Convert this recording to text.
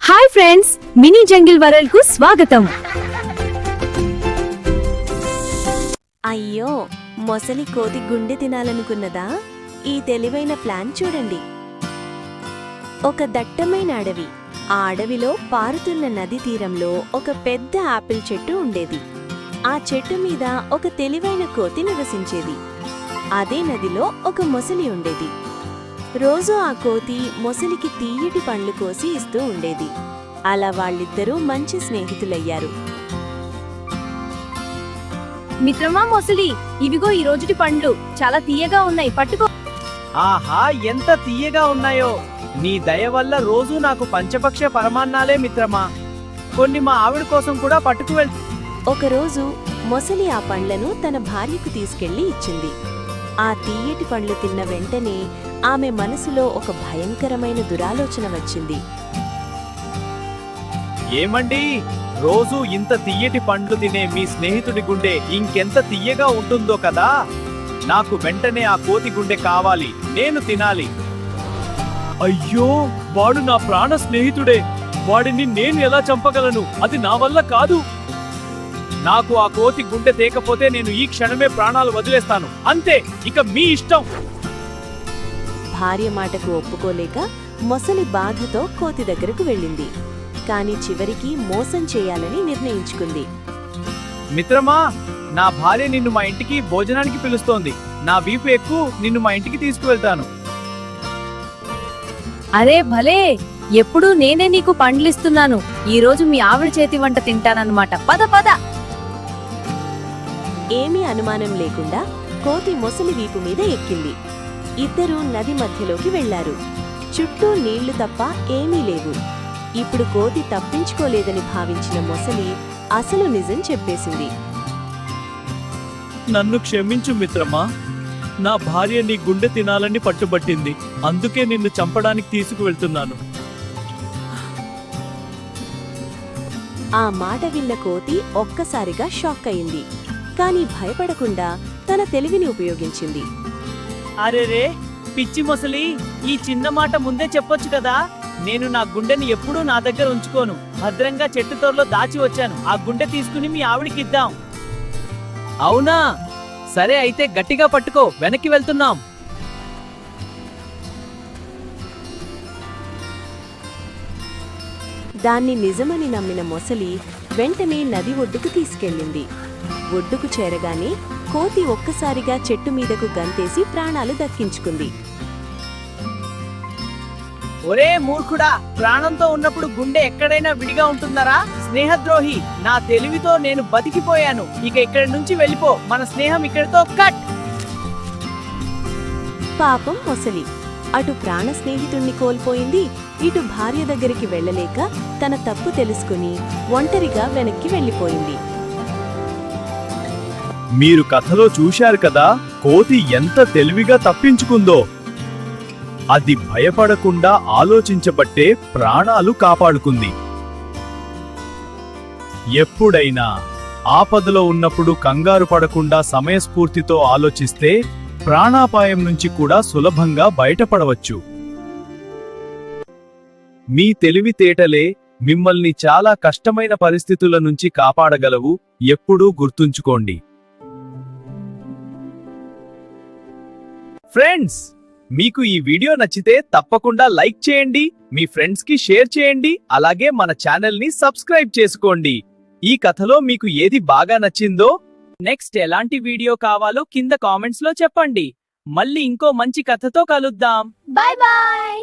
Hi friends, mini jungle world కు స్వాగతం. అయ్యో, మొసలి కోతి గుండె తినాలనుకున్నదా? ఈ తెలివైన ప్లాన్ చూడండి. ఒక దట్టమైన అడవి. ఆ అడవిలో పారుతున్న నది తీరంలో ఒక పెద్ద ఆపిల్ చెట్టు ఉండేది. ఆ చెట్టు మీద ఒక తెలివైన కోతి నివసించేది. అదే నదిలో ఒక మొసలి ఉండేది. రోజూ ఆ కోతి మొసలికి తీయటి పండ్లు కోసి ఇస్తూ ఉండేది. అలా వాళ్ళిద్దరూ మంచి స్నేహితులయ్యారు. మిత్రమా మొసలి, ఇవిగో ఈ రోజుటి పండ్లు చాలా తీయగా ఉన్నాయి, పట్టుకో. ఆహా, ఎంత తీయగా ఉన్నాయో! నీ దయ వల్ల రోజూ నాకు పంచపక్ష పరమాన్నాలే మిత్రమా. కొన్ని మా ఆవిడ కోసం కూడా పట్టుకు వెళ్తూ. ఒకరోజు మొసలి ఆ పండ్లను తన భార్యకు తీసుకెళ్లి ఇచ్చింది. ఆ తీయటి పండ్లు తిన్న వెంటనే ఆమె మనసులో ఒక భయంకరమైన దురాలోచన వచ్చింది. ఏమండి, రోజూ ఇంత తీయటి పండ్లు తినే మీ స్నేహితుడి గుండె ఇంకెంత తీయగా ఉంటుందో కదా. నాకు వెంటనే ఆ కోతి గుండె కావాలి, నేను తినాలి. అయ్యో, వాడు నా ప్రాణ స్నేహితుడే. వాడిని నేను ఎలా చంపగలను? అది నా వల్ల కాదు. నాకు ఆ కోతి గుండె తేకపోతే నేను ఈ క్షణమే ప్రాణాలు వదిలేస్తాను. అంతే, ఇక మీ ఇష్టం. భార్య మాటకు ఒప్పుకోలేక మొసలి బాధతో కోతి దగ్గరకు వెళ్ళింది. కాని చివరికి మోసం చేయాలని నిర్ణయించుకుంది. మిత్రమా, నా భార్య నిన్ను మా ఇంటికి భోజనానికి పిలుస్తోంది. నా వీపు ఎక్కువ, నిన్ను మా ఇంటికి తీసుకువెళ్తాను. అరే భలే, ఎప్పుడూ నేనే నీకు పండ్లిస్తున్నాను. ఈ రోజు మీ ఆవిడ చేతి వంట తింటానన్నమాట. పద పద. ఏమీ అనుమానం లేకుండా కోతి మొసలి వీపు మీద ఎక్కింది. ఇద్దరూ నది మధ్యలోకి వెళ్లారు. చుట్టూ నీళ్లు తప్ప ఏమీ లేవు. ఇప్పుడు కోతి తప్పించుకోలేదని భావించిన మొసలి అసలు నిజం చెప్పేసింది. నన్ను క్షమించు మిత్రమా. నా భార్య నీ గుండె తినాలని పట్టుబట్టింది. అందుకే నిన్ను చంపడానికి తీసుకువెళ్తున్నాను. ఆ మాట విన్న కోతి ఒక్కసారిగా షాక్ అయింది. కాని భయపడకుండా తన తెలివిని ఉపయోగించింది. అరేరే, పిచ్చి మొసలి, ఈ చిన్న మాట ముందే చెప్పొచ్చు కదా. నేను నా గుండెని ఎప్పుడూ నా దగ్గర ఉంచుకోను. భద్రంగా చెట్టు తోరలో దాచి వచ్చాను. ఆ గుండె తీసుకుని మీ ఆవిడికి ఇద్దాం. అవునా? సరే, అయితే గట్టిగా పట్టుకో, వెనక్కి వెళ్తున్నాం. దాన్ని నిజమని నమ్మిన మొసలి వెంటనే నది ఒడ్డుకు తీసుకెళ్ళింది. ఒడ్డుకు చేరగానే కోతి ఒక్కసారిగా చెట్టు మీదకు గంతేసి ప్రాణాలు దక్కించుకుంది. ఒరే మూర్ఖుడా, ప్రాణంతో ఉన్నప్పుడు గుండె ఎక్కడైనా విడిగా ఉంటుందరా? స్నేహద్రోహి, నా తెలివితో నేను బతికిపోయాను. ఇక ఇక్కడి నుంచి వెళ్ళిపో. మన స్నేహం ఇక్కడితో కట్. పాపం మొసలి అటు ప్రాణ స్నేహితుణ్ణి కోల్పోయింది, ఇటు భార్య దగ్గరికి వెళ్లలేక తన తప్పు తెలుసుకుని ఒంటరిగా వెనక్కి వెళ్లిపోయింది. మీరు కథలో చూశారు కదా, కోతి ఎంత తెలివిగా తప్పించుకుందో. అది భయపడకుండా ఆలోచించబట్టే ప్రాణాలు కాపాడుకుంది. ఎప్పుడైనా ఆపదలో ఉన్నప్పుడు కంగారు పడకుండా సమయస్ఫూర్తితో ఆలోచిస్తే ప్రాణాపాయం నుంచి కూడా సులభంగా బయటపడవచ్చు. మీ తెలివితేటలే మిమ్మల్ని చాలా కష్టమైన పరిస్థితుల నుంచి కాపాడగలవు. ఎప్పుడూ గుర్తుంచుకోండి. ఫ్రెండ్స్, మీకు ఈ వీడియో నచ్చితే తప్పకుండా లైక్ చేయండి, మీ ఫ్రెండ్స్ కి షేర్ చేయండి, అలాగే మన ఛానల్ ని సబ్స్క్రైబ్ చేసుకోండి. ఈ కథలో మీకు ఏది బాగా నచ్చిందో, నెక్స్ట్ ఎలాంటి వీడియో కావాలో కింద కామెంట్స్ లో చెప్పండి. మళ్ళీ ఇంకో మంచి కథతో కలుద్దాం. Bye bye.